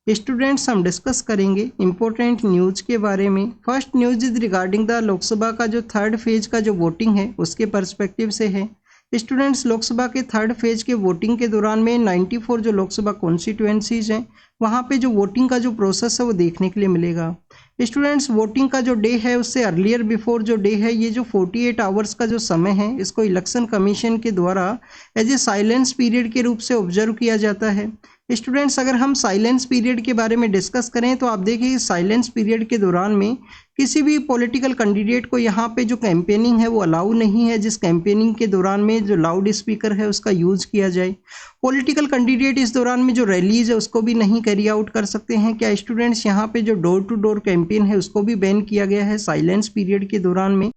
Students हम discuss करेंगे important news के बारे में। First news is regarding the Lok Sabha का जो थर्ड फेज का जो वोटिंग है उसके पर्सपेक्टिव से है। स्टूडेंट्स लोकसभा के थर्ड फेज के वोटिंग के दौरान में 94 जो लोकसभा कॉन्स्टिट्यूएंसीज हैं वहाँ पे जो वोटिंग का जो प्रोसेस है वो देखने के लिए मिलेगा। स्टूडेंट्स वोटिंग का जो डे है उससे अर्लियर बिफोर जो डे है ये जो 48 आवर्स का जो समय है इसको इलेक्शन कमीशन के द्वारा एज ए साइलेंस पीरियड के रूप से ऑब्जर्व किया जाता है। स्टूडेंट्स अगर हम साइलेंस पीरियड के बारे में डिस्कस करें तो आप देखिए साइलेंस पीरियड के दौरान में किसी भी पॉलिटिकल कैंडिडेट को यहाँ पे जो कैंपेनिंग है वो अलाउ नहीं है, जिस कैंपेनिंग के दौरान में जो लाउड स्पीकर है उसका यूज़ किया जाए। पॉलिटिकल कैंडिडेट इस दौरान में जो रैलीज है उसको भी नहीं कैरी आउट कर सकते हैं। क्या स्टूडेंट्स यहाँ पे जो डोर टू डोर कैंपेन है उसको भी बैन किया गया है साइलेंस पीरियड के दौरान में।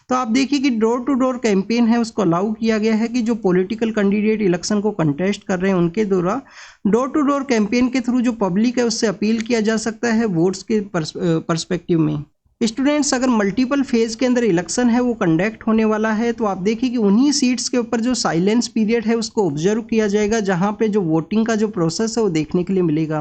तो आप देखिए कि डोर टू डोर कैंपेन है उसको अलाउ किया गया है कि जो पॉलिटिकल कैंडिडेट इलेक्शन को कंटेस्ट कर रहे हैं उनके द्वारा डोर टू डोर कैंपेन के थ्रू जो पब्लिक है उससे अपील किया जा सकता है वोट्स के पर्सपेक्टिव में। स्टूडेंट्स अगर मल्टीपल फेज के अंदर इलेक्शन है वो कंडक्ट होने वाला है तो आप देखिए कि उन्हीं सीट्स के ऊपर जो साइलेंस पीरियड है उसको ऑब्जर्व किया जाएगा जहां पे जो वोटिंग का जो प्रोसेस है वो देखने के लिए मिलेगा।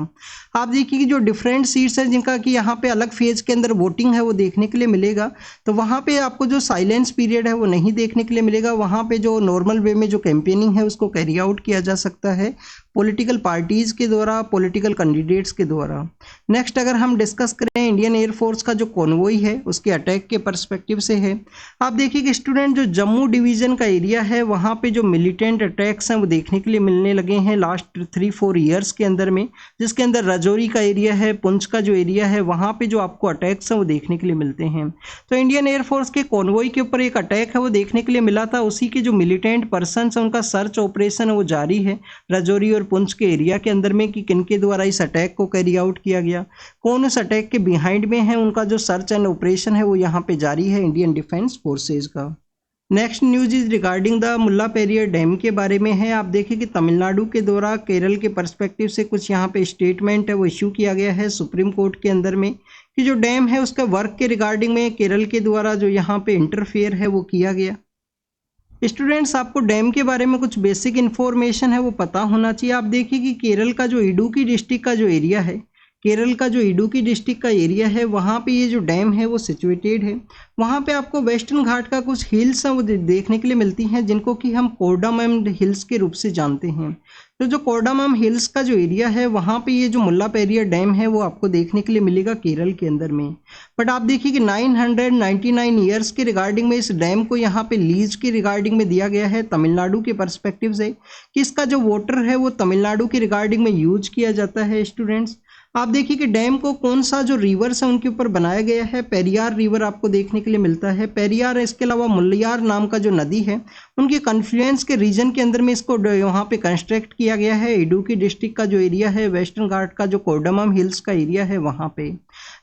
आप देखिए कि जो डिफरेंट सीट्स हैं जिनका कि यहाँ पे अलग फेज के अंदर वोटिंग है वो देखने के लिए मिलेगा, तो वहाँ पे आपको जो साइलेंस पीरियड है वो नहीं देखने के लिए मिलेगा। वहाँ पे जो नॉर्मल वे में जो कैंपेनिंग है उसको कैरी आउट किया जा सकता है पॉलिटिकल पार्टीज़ के द्वारा, पॉलिटिकल कैंडिडेट्स के द्वारा। नेक्स्ट अगर हम डिस्कस करें इंडियन एयरफोर्स का जो कॉन्वॉय है उसके अटैक के पर्सपेक्टिव से है। आप देखिए कि स्टूडेंट जो जम्मू डिवीज़न का एरिया है वहाँ पे जो मिलिटेंट अटैक्स हैं वो देखने के लिए मिलने लगे हैं लास्ट 3-4 ईयर्स के अंदर में, जिसके अंदर राजौरी का एरिया है, पुंछ का जो एरिया है वहाँ पे जो आपको अटैक्स हैं वो देखने के लिए मिलते हैं। तो इंडियन एयरफोर्स के कॉन्वॉय के ऊपर एक अटैक है वो देखने के लिए मिला था, उसी के जो मिलिटेंट पर्सन है उनका सर्च ऑपरेशन है वो जारी है राजौरी और पुंछ के एरिया के अंदर में कि किनके द्वारा इस अटैक को कैरी आउट किया गया, कौन इस अटैक के बिहाइंड में है, उनका जो सर्च एंड ऑपरेशन है वो यहाँ पे जारी है इंडियन डिफेंस फोर्सेज का। Next news is regarding the Mullaperiyar dam के बारे में है। आप देखिए कि तमिलनाडु के द्वारा केरल के पर्सपेक्टिव से कुछ यहाँ पे स्टेटमेंट है वो इश्यू किया गया है सुप्रीम कोर्ट के अंदर में कि जो डैम है उसका वर्क के रिगार्डिंग में केरल के द्वारा जो यहाँ पे इंटरफेयर है वो किया गया। स्टूडेंट्स आपको डैम के बारे में कुछ बेसिक इन्फॉर्मेशन है वो पता होना चाहिए। आप देखिए कि केरल का जो इडुक्की डिस्ट्रिक्ट का जो एरिया है, केरल का जो इडुक्की डिस्ट्रिक्ट का एरिया है वहाँ पे ये जो डैम है वो सिचुएटेड है। वहाँ पे आपको वेस्टर्न घाट का कुछ हिल्स हैं वो देखने के लिए मिलती हैं जिनको कि हम कोर्डामम हिल्स के रूप से जानते हैं। तो जो कोर्डामम हिल्स का जो एरिया है वहाँ पे ये जो मुल्ला पेरियर डैम है वो आपको देखने के लिए मिलेगा केरल के अंदर में। बट आप देखिए कि 999 ईयर्स के रिगार्डिंग में इस डैम को यहाँ पे लीज के रिगार्डिंग में दिया गया है तमिलनाडु के पर्सपेक्टिव से कि इसका जो वाटर है वो तमिलनाडु के रिगार्डिंग में यूज किया जाता है। स्टूडेंट्स आप देखिए कि डैम को कौन सा जो रिवर्स है उनके ऊपर बनाया गया है, पेरियार रिवर आपको देखने के लिए मिलता है। पेरियार इसके अलावा मुल्लियार नाम का जो नदी है उनके कन्फ्लुएंस के रीजन के अंदर में इसको वहाँ पे कंस्ट्रक्ट किया गया है। इडुक्की डिस्ट्रिक्ट का जो एरिया है वेस्टर्न घाट का जो कोर्डामम हिल्स का एरिया है वहाँ पे।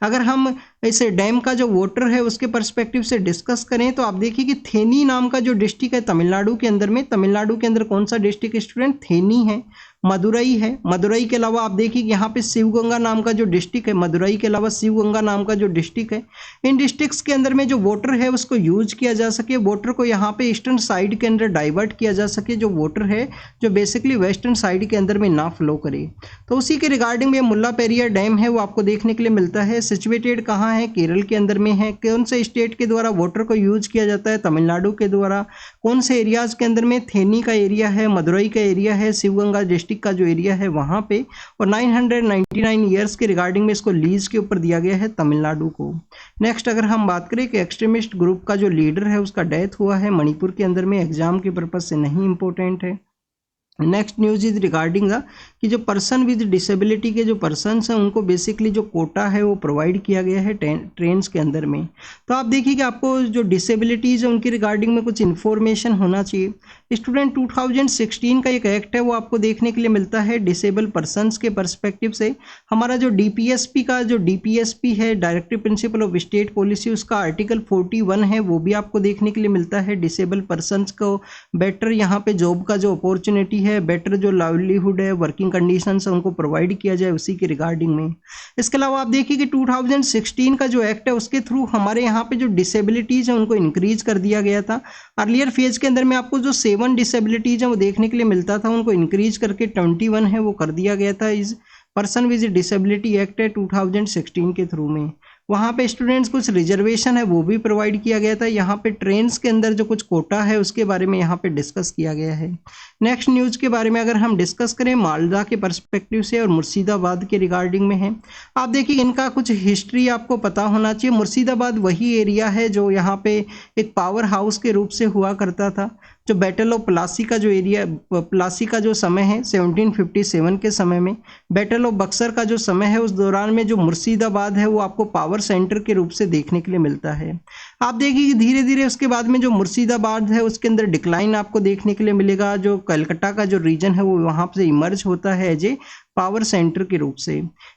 अगर हम इसे डैम का जो वाटर है उसके पर्सपेक्टिव से डिस्कस करें तो आप देखिए कि थेनी नाम का जो डिस्ट्रिक्ट है तमिलनाडु के अंदर में, तमिलनाडु के अंदर कौन सा डिस्ट्रिक्ट स्टूडेंट, थेनी है, मदुरई है। मदुरई के अलावा आप देखिए कि यहाँ पे शिवगंगा नाम का जो डिस्ट्रिक्ट है, मदुरई के अलावा शिवगंगा नाम का जो डिस्ट्रिक्ट है, इन डिस्ट्रिक्ट्स के अंदर में जो वाटर है उसको यूज किया जा सके, वाटर को यहाँ पे ईस्टर्न साइड के अंदर डाइवर्ट किया जा सके, जो वाटर है जो बेसिकली वेस्टर्न साइड के अंदर में ना फ्लो करे। तो उसी के रिगार्डिंग में मुल्ला पेरियर डैम है वो आपको देखने के लिए मिलता है। सिचुएटेड कहाँ है, केरल के अंदर में है। कौन से स्टेट के द्वारा वाटर को यूज किया जाता है, तमिलनाडु के द्वारा। कौन से एरियाज के अंदर में, थेनी का एरिया है, मदुरई का एरिया है, शिवगंगा डिस्ट्रिक्ट का जो एरिया है वहाँ पे। और 999 ईयर्स के रिगार्डिंग में इसको लीज के ऊपर दिया गया है तमिलनाडु को। नेक्स्ट अगर हम बात करें कि एक्सट्रीमिस्ट ग्रुप का जो लीडर है उसका डेथ हुआ है मणिपुर के अंदर में, एग्जाम के पर्पज से नहीं इंपॉर्टेंट है। Next news is regarding the कि जो पर्सन विद डिसेबिलिटी के जो पर्सनस हैं उनको बेसिकली जो कोटा है वो प्रोवाइड किया गया है ट्रेन्स के अंदर में। तो आप देखिए कि आपको जो डिसेबिलिटीज़ है उनकी रिगार्डिंग में कुछ इन्फॉर्मेशन होना चाहिए। स्टूडेंट 2016 का एक एक्ट है वो आपको देखने के लिए मिलता है डिसेबल पर्सनस के पर्सपेक्टिव से। हमारा जो डीपीएसपी का जो डीपीएसपी है, directive principle of state policy, उसका आर्टिकल 41 है वो भी आपको देखने के लिए मिलता है। डिसेबल पर्सनस को बेटर यहाँ पे जॉब का जो अपॉर्चुनिटी है, बेटर जो लाइवलीहुड है, वर्किंग कंडीशंस है उनको प्रोवाइड किया जाए उसी के रिगार्डिंग में। इसके अलावा आप देखिए कि 2016 का जो एक्ट है उसके थ्रू हमारे यहाँ पे जो डिसेबिलिटीज़ है उनको इंक्रीज कर दिया गया था। अर्लियर फेज के अंदर में आपको जो 7 डिसेबिलिटीज़ है वो देखने के लिए मिलता था, उनको इंक्रीज करके 21 है वो कर दिया गया था। इस पर्सन विद डिसेबिलिटी एक्ट है 2016 के थ्रू में। वहाँ पे स्टूडेंट्स कुछ रिजर्वेशन है वो भी प्रोवाइड किया गया था। यहाँ पे ट्रेन्स के अंदर जो कुछ कोटा है उसके बारे में यहाँ पे डिस्कस किया गया है। नेक्स्ट न्यूज़ के बारे में अगर हम डिस्कस करें मालदा के पर्सपेक्टिव से और मुर्शिदाबाद के रिगार्डिंग में है। आप देखिए इनका कुछ हिस्ट्री आपको पता होना चाहिए। मुर्शिदाबाद वही एरिया है जो यहाँ पे एक पावर हाउस के रूप से हुआ करता था। जो बैटल ऑफ प्लासी का जो एरिया, प्लासी का जो समय है 1757 के समय में, बैटल ऑफ बक्सर का जो समय है उस दौरान में जो मुर्शिदाबाद है वो आपको पावर सेंटर के रूप से देखने के लिए मिलता है। आप देखिए कि धीरे धीरे उसके बाद में जो मुर्शिदाबाद है उसके अंदर डिक्लाइन आपको देखने के लिए मिलेगा। जो कलकत्ता का जो रीजन है वो वहाँ से इमर्ज होता है एज ए पावर सेंटर के रूप से।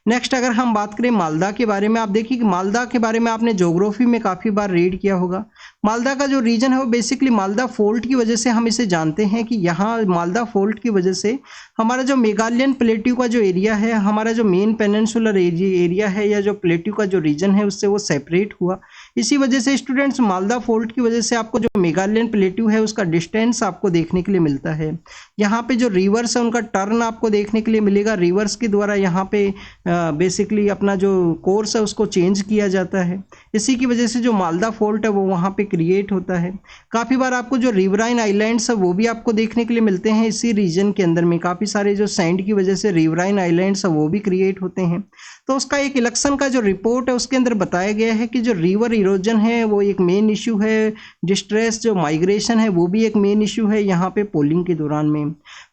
नेक्स्ट अगर हम बात करें मालदा के बारे में, आप देखिए कि मालदा के बारे में आपने ज्योग्राफी में काफ़ी बार रीड किया होगा। मालदा का जो रीजन है वो बेसिकली मालदा फोल्ट की वजह से हम इसे जानते हैं कि यहाँ मालदा फोल्ट की वजह से हमारा जो मेघालयन प्लेट्यू का जो एरिया है, हमारा जो मेन पेनिनसुलर एरिया है या जो प्लेट्यू का जो रीजन है उससे वो सेपरेट हुआ। इसी वजह से स्टूडेंट्स मालदा फोल्ट की वजह से आपको जो मेघालयन प्लेट्यू है उसका डिस्टेंस आपको देखने के लिए मिलता है। यहाँ पे जो रिवर्स है उनका टर्न आपको देखने के लिए मिलेगा। रिवर्स के द्वारा यहाँ पे बेसिकली अपना जो कोर्स है उसको चेंज किया जाता है। इसी की वजह से जो मालदा फोल्ट है वो वहाँ पे क्रिएट होता है। काफ़ी बार आपको जो रिवराइन आइलैंड्स है वो भी आपको देखने के लिए मिलते हैं इसी रीजन के अंदर में। काफ़ी सारे जो सैंड की वजह से रिवराइन आइलैंड्स है वो भी क्रिएट होते हैं। तो उसका एक इलेक्शन का जो रिपोर्ट है उसके अंदर बताया गया है कि जो रिवर इरोजन है वो एक मेन इशू है। डिस्ट्रेस जो माइग्रेशन है वो भी एक मेन इशू है यहाँ पे पोलिंग के दौरान में।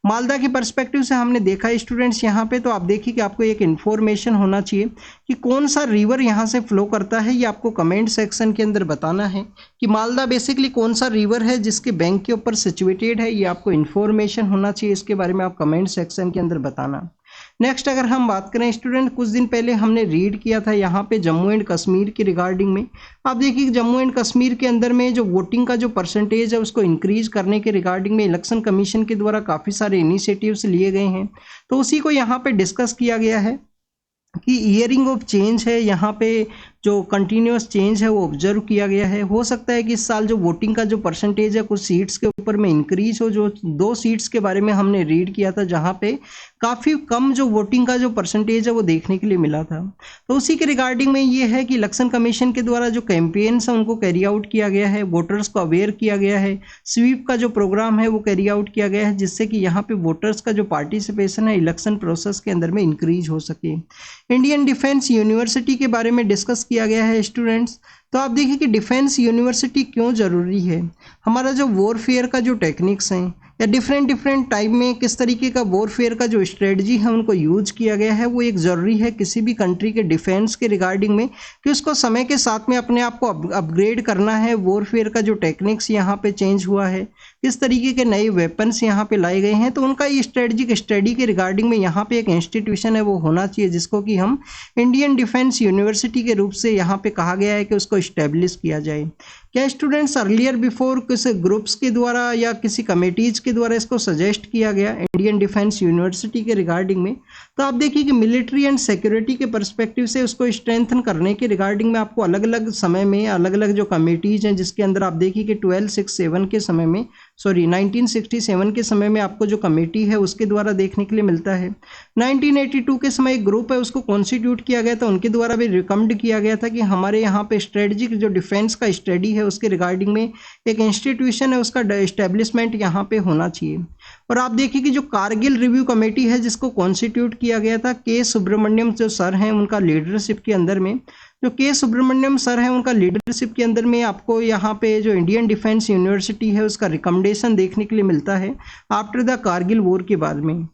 मालदा के पर्सपेक्टिव से हमने देखा स्टूडेंट्स यहाँ पे, तो आप देखिए कि आपको एक इन्फॉर्मेशन होना चाहिए कि कौन सा रिवर यहाँ से फ्लो करता है। ये आपको कमेंट सेक्शन के अंदर बताना है कि मालदा बेसिकली कौन सा रिवर है जिसके बैंक के ऊपर सिचुएटेड है। ये आपको इन्फॉर्मेशन होना चाहिए, इसके बारे में आप कमेंट सेक्शन के अंदर बताना। नेक्स्ट अगर हम बात करें स्टूडेंट, कुछ दिन पहले हमने रीड किया था यहाँ पे जम्मू एंड कश्मीर की रिगार्डिंग में। आप देखिए जम्मू एंड कश्मीर के अंदर में जो वोटिंग का जो परसेंटेज है उसको इंक्रीज करने के रिगार्डिंग में इलेक्शन कमीशन के द्वारा काफ़ी सारे इनिशिएटिव्स लिए गए हैं। तो उसी को यहाँ पे डिस्कस किया गया है कि ईयरिंग ऑफ चेंज है, यहाँ पे जो कंटिन्यूस चेंज है वो ऑब्जर्व किया गया है। हो सकता है कि इस साल जो वोटिंग का जो परसेंटेज है कुछ सीट्स के ऊपर में इंक्रीज हो। जो 2 सीट्स के बारे में हमने रीड किया था जहाँ पे काफ़ी कम जो वोटिंग का जो परसेंटेज है वो देखने के लिए मिला था। तो उसी के रिगार्डिंग में ये है कि इलेक्शन कमीशन के द्वारा जो कैंपेन्स हैं उनको कैरी आउट किया गया है, वोटर्स को अवेयर किया गया है, स्वीप का जो प्रोग्राम है वो कैरी आउट किया गया है जिससे कि यहाँ पे वोटर्स का जो पार्टिसिपेशन है इलेक्शन प्रोसेस के अंदर में इंक्रीज हो सके। इंडियन डिफेंस यूनिवर्सिटी के बारे में डिस्कस किया गया है स्टूडेंट्स। तो आप देखिए कि डिफेंस यूनिवर्सिटी क्यों ज़रूरी है। हमारा जो वॉरफेयर का जो टेक्निक्स हैं या डिफरेंट टाइप में किस तरीके का वॉरफेयर का जो स्ट्रेटजी है उनको यूज किया गया है वो एक ज़रूरी है किसी भी कंट्री के डिफेंस के रिगार्डिंग में कि उसको समय के साथ में अपने आप को अपग्रेड करना है। वॉरफेयर का जो टेक्निक्स यहाँ पे चेंज हुआ है, किस तरीके के नए वेपन्स यहाँ पे लाए गए हैं, तो उनका ये स्ट्रेटजिक स्टडी के रिगार्डिंग में यहाँ पे एक इंस्टीट्यूशन है वो होना चाहिए जिसको कि हम इंडियन डिफेंस यूनिवर्सिटी के रूप से यहाँ पे कहा गया है कि उसको इस्टेब्लिश किया जाए। क्या स्टूडेंट्स अर्लियर बिफोर किसी ग्रुप्स के द्वारा या किसी कमेटीज़ के द्वारा इसको सजेस्ट किया गया इंडियन डिफेंस यूनिवर्सिटी के रिगार्डिंग में? तो आप देखिए कि मिलिट्री एंड सिक्योरिटी के पर्सपेक्टिव से उसको स्ट्रेंथन करने के रिगार्डिंग में आपको अलग अलग समय में अलग अलग जो कमेटीज़ हैं जिसके अंदर आप देखिए कि 1967 के समय में आपको जो कमेटी है उसके द्वारा देखने के लिए मिलता है। 1982 के समय एक ग्रुप है उसको कॉन्स्टिट्यूट किया गया था, उनके द्वारा भी रिकमेंड किया गया था कि हमारे यहाँ पे स्ट्रेटजिक जो डिफेंस का स्टडी है उसके रिगार्डिंग में एक इंस्टीट्यूशन है उसका एस्टेब्लिशमेंट यहाँ पे होना चाहिए। और आप देखिए कि जो कारगिल रिव्यू कमेटी है जिसको कॉन्स्टिट्यूट किया गया था के सुब्रमण्यम जो सर हैं उनका लीडरशिप के अंदर में, जो के सुब्रमण्यम सर हैं उनका लीडरशिप के अंदर में आपको यहाँ पे जो इंडियन डिफेंस यूनिवर्सिटी है उसका रिकमेंडेशन देखने के लिए मिलता है आफ्टर द कारगिल वॉर के बाद में।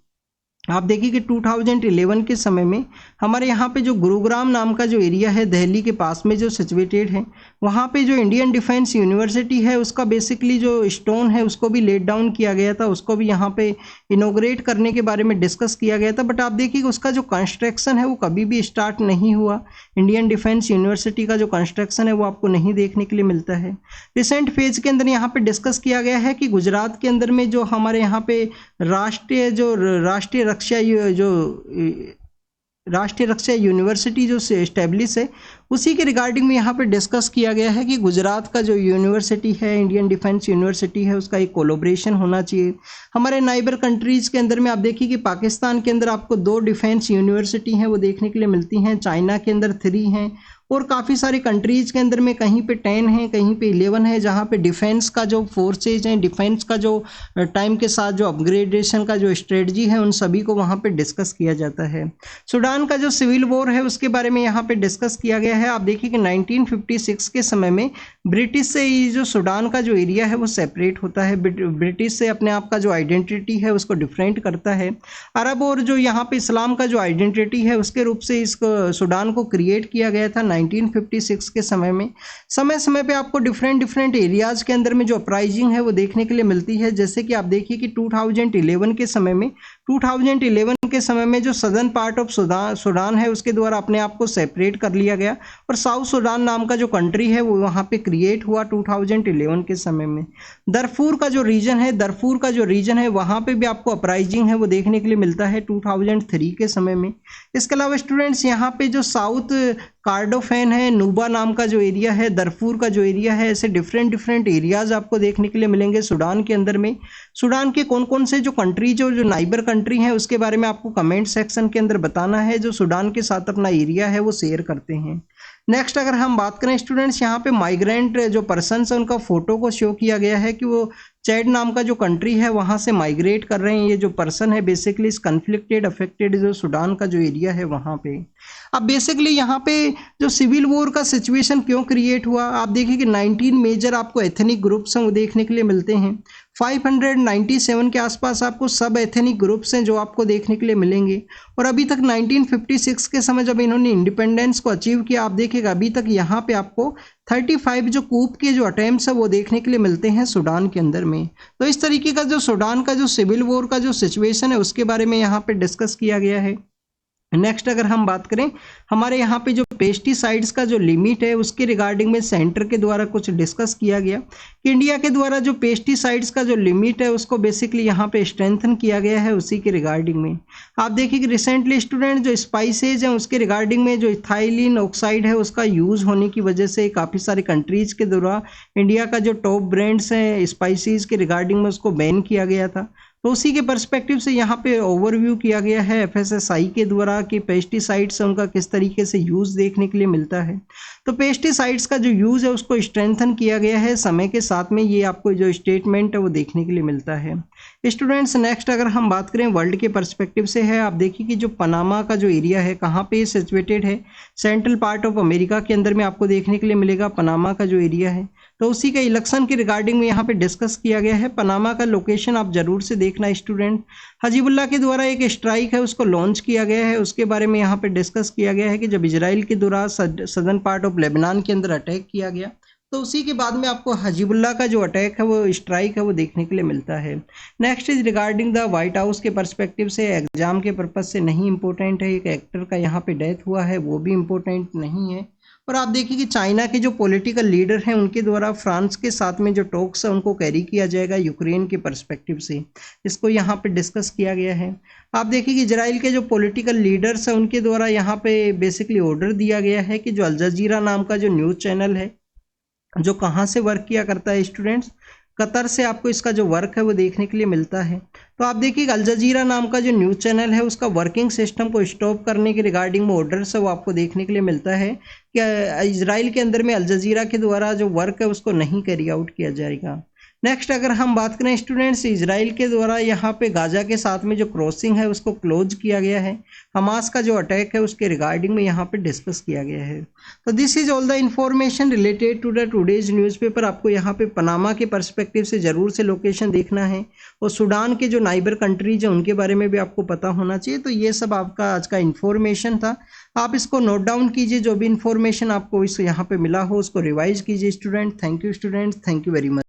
आप देखिए कि 2011 के समय में हमारे यहाँ पे जो गुरुग्राम नाम का जो एरिया है दिल्ली के पास में जो सिचुएटेड है वहाँ पे जो इंडियन डिफेंस यूनिवर्सिटी है उसका बेसिकली जो स्टोन है उसको भी लेट डाउन किया गया था, उसको भी यहाँ पे इनोग्रेट करने के बारे में डिस्कस किया गया था। बट आप देखिए कि उसका जो कंस्ट्रक्शन है वो कभी भी स्टार्ट नहीं हुआ। इंडियन डिफेंस यूनिवर्सिटी का जो कंस्ट्रक्शन है वो आपको नहीं देखने के लिए मिलता है। रिसेंट फेज के अंदर यहाँ पे डिस्कस किया गया है कि गुजरात के अंदर में जो हमारे यहाँ पे राष्ट्रीय रक्षा यूनिवर्सिटी जो एस्टेब्लिश है उसी के रिगार्डिंग में यहाँ पे डिस्कस किया गया है कि गुजरात का जो यूनिवर्सिटी है, इंडियन डिफेंस यूनिवर्सिटी है, उसका एक कोलोब्रेशन होना चाहिए। हमारे नाइबर कंट्रीज़ के अंदर में आप देखिए कि पाकिस्तान के अंदर आपको 2 डिफेंस यूनिवर्सिटी हैं वो देखने के लिए मिलती हैं, चाइना के अंदर 3 हैं, और काफ़ी सारी कंट्रीज़ के अंदर में कहीं पे 10 है, कहीं पे 11 है, जहाँ पे डिफेंस का जो फोर्सेज हैं, डिफेंस का जो टाइम के साथ जो अपग्रेडेशन का जो स्ट्रेटजी है, उन सभी को वहाँ पे डिस्कस किया जाता है। सूडान का जो सिविल वॉर है उसके बारे में यहाँ पे डिस्कस किया गया है। आप देखिए कि 1956 के समय में ब्रिटिश से ये जो सूडान का जो एरिया है वो सेपरेट होता है, ब्रिटिश से अपने आप का जो आइडेंटिटी है उसको डिफरेंट करता है। अरब और जो यहाँ पे इस्लाम का जो आइडेंटिटी है उसके रूप से इसको सूडान को क्रिएट किया गया था 1956 के समय में। समय समय पे आपको डिफरेंट एरियाज़ के अंदर में जो अपराइजिंग है वो देखने के लिए मिलती है। जैसे कि आप देखिए कि 2011 के समय में जो सदर्न पार्ट ऑफ सूडान है उसके द्वारा अपने आप को सेपरेट कर लिया गया और साउथ सूडान नाम का जो कंट्री है वो वहाँ पे क्रिएट हुआ 2011 के समय में। दरफूर का जो रीजन है वहाँ पे भी आपको अपराइजिंग है वो देखने के लिए मिलता है 2003 के समय में। इसके अलावा स्टूडेंट्स यहाँ पे जो साउथ कार्डोफेन है, नूबा नाम का जो एरिया है, दरफूर का जो एरिया है, ऐसे डिफरेंट एरियाज आपको देखने के लिए मिलेंगे सूडान के अंदर में। सूडान के कौन कौन से जो कंट्री जो नाइबर कंट्री हैं उसके बारे में आपको कमेंट सेक्शन के अंदर बताना है, जो सूडान के साथ अपना एरिया है वो शेयर करते हैं। नेक्स्ट अगर हम बात करें स्टूडेंट्स, यहाँ पे माइग्रेंट जो पर्सन्स है उनका फोटो को शो किया गया है कि वो चैड नाम का जो कंट्री है वहाँ से माइग्रेट कर रहे हैं। ये जो पर्सन है बेसिकली इस कन्फ्लिक्टेड अफेक्टेड जो सूडान का जो एरिया है वहाँ पे। अब बेसिकली यहाँ पे जो सिविल वॉर का सिचुएशन क्यों क्रिएट हुआ, आप देखिए कि 19 मेजर आपको एथनिक ग्रुप्स हैं वो देखने के लिए मिलते हैं। 597 के आसपास आपको सब एथनिक ग्रुप्स हैं जो आपको देखने के लिए मिलेंगे। और अभी तक 1956 के समय जब इन्होंने इंडिपेंडेंस को अचीव किया, आप देखिएगा अभी तक यहाँ पे आपको 35 जो कूप के जो अटेम्प्ट्स है वो देखने के लिए मिलते हैं सूडान के अंदर में। तो इस तरीके का जो सूडान का जो सिविल वॉर का जो सिचुएशन है उसके बारे में यहाँ पे डिस्कस किया गया है। नेक्स्ट अगर हम बात करें, हमारे यहाँ पे जो पेस्टिसाइड्स का जो लिमिट है उसके रिगार्डिंग में सेंटर के द्वारा कुछ डिस्कस किया गया कि इंडिया के द्वारा जो पेस्टिसाइड्स का जो लिमिट है उसको बेसिकली यहाँ पे स्ट्रेंथन किया गया है। उसी के रिगार्डिंग में आप देखिए कि रिसेंटली स्टूडेंट जो स्पाइसेज हैं उसके रिगार्डिंग में जो इथाइलिन ऑक्साइड है उसका यूज़ होने की वजह से काफ़ी सारी कंट्रीज़ के द्वारा इंडिया का जो टॉप ब्रांड्स हैं स्पाइसेस के रिगार्डिंग में उसको बैन किया गया था। तो उसी के पर्सपेक्टिव से यहाँ पे ओवरव्यू किया गया है FSSAI के द्वारा कि पेस्टिसाइड्स उनका किस तरीके से यूज़ देखने के लिए मिलता है। तो पेस्टिसाइड्स का जो यूज़ है उसको स्ट्रेंथन किया गया है समय के साथ में, ये आपको जो स्टेटमेंट है वो देखने के लिए मिलता है। स्टूडेंट्स नेक्स्ट अगर हम बात करें वर्ल्ड के पर्सपेक्टिव से है, आप देखिए कि जो पनामा का जो एरिया है कहाँ पे सिचुएटेड है, सेंट्रल पार्ट ऑफ अमेरिका के अंदर में आपको देखने के लिए मिलेगा पनामा का जो एरिया है। तो उसी के इलेक्शन के रिगार्डिंग में यहाँ पे डिस्कस किया गया है। पनामा का लोकेशन आप जरूर से देखना स्टूडेंट। हजीबुल्लाह के द्वारा एक स्ट्राइक है उसको लॉन्च किया गया है, उसके बारे में यहाँ पे डिस्कस किया गया है कि जब इजराइल के द्वारा सदर्न पार्ट ऑफ लेबनान के अंदर अटैक किया गया तो उसी के बाद में आपको हजीबुल्लाह का जो अटैक है वो स्ट्राइक है वो देखने के लिए मिलता है। Next is regarding the white house के पर्सपेक्टिव से, एग्जाम के पर्पज से नहीं इंपॉर्टेंट है। एक एक्टर का यहाँ पे डेथ हुआ है वो भी इम्पोर्टेंट नहीं है। और आप देखिए कि चाइना के जो पॉलिटिकल लीडर हैं उनके द्वारा फ्रांस के साथ में जो टॉक्स है उनको कैरी किया जाएगा यूक्रेन के पर्सपेक्टिव से, इसको यहाँ पे डिस्कस किया गया है। आप देखिए कि इजराइल के जो पॉलिटिकल लीडर्स हैं उनके द्वारा यहाँ पे बेसिकली ऑर्डर दिया गया है कि जो अल जजीरा नाम का जो न्यूज़ चैनल है जो कहाँ से वर्क किया करता है स्टूडेंट्स, कतर से आपको इसका जो वर्क है वो देखने के लिए मिलता है। तो आप देखिए अल जजीरा नाम का जो न्यूज़ चैनल है उसका वर्किंग सिस्टम को स्टॉप करने के रिगार्डिंग में ऑर्डर्स है वो आपको देखने के लिए मिलता है कि इजराइल के अंदर में अल जजीरा के द्वारा जो वर्क है उसको नहीं कैरी आउट किया जाएगा। नेक्स्ट अगर हम बात करें स्टूडेंट्स, इजराइल के द्वारा यहाँ पे गाजा के साथ में जो क्रॉसिंग है उसको क्लोज किया गया है। हमास का जो अटैक है उसके रिगार्डिंग में यहाँ पे डिस्कस किया गया है। तो this is all the information related to the today's newspaper. आपको यहाँ पे पनामा के पर्सपेक्टिव से ज़रूर से लोकेशन देखना है और सूडान के जो नाइबर कंट्रीज हैं उनके बारे में भी आपको पता होना चाहिए। तो ये सब आपका आज का इन्फॉर्मेशन था, आप इसको नोट डाउन कीजिए। जो भी इन्फॉर्मेशन आपको इस यहाँ पे मिला हो उसको रिवाइज कीजिए student. Thank you students, thank you very much.